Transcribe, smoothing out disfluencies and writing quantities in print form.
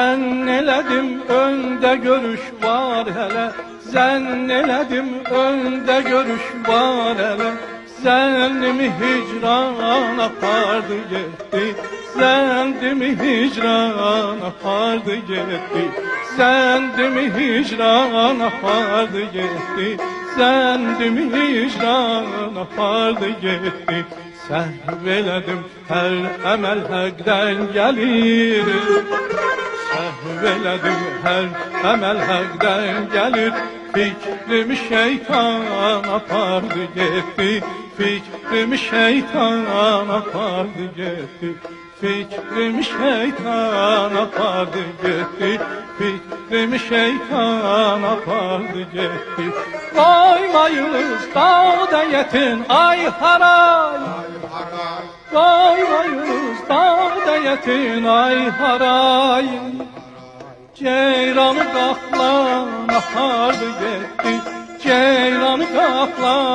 Zənn elədim öndə görüş var hələ, zənn elədim öndə görüş var hələ. Zənnimi hicran apardı getdi, zənnimi hicran apardı getdi, zənnimi hicran apardı getdi, zənnimi hicran apardı getdi. Səhv elədim hər əməl həqdən gəlir, səhv elədim hər əməl həqdən gəlir. Fikrimi şeytan apardı getdi, fikrimi şeytan apardı getdi, fikrimi şeytan apardı getdi, fikrimi şeytan apardı getdi. Qoymayınız dağda yetin ay haray, qoymayınız dağda yetin ay haray. Ceyranı qaplan apardı getdi, ceyranı qaplan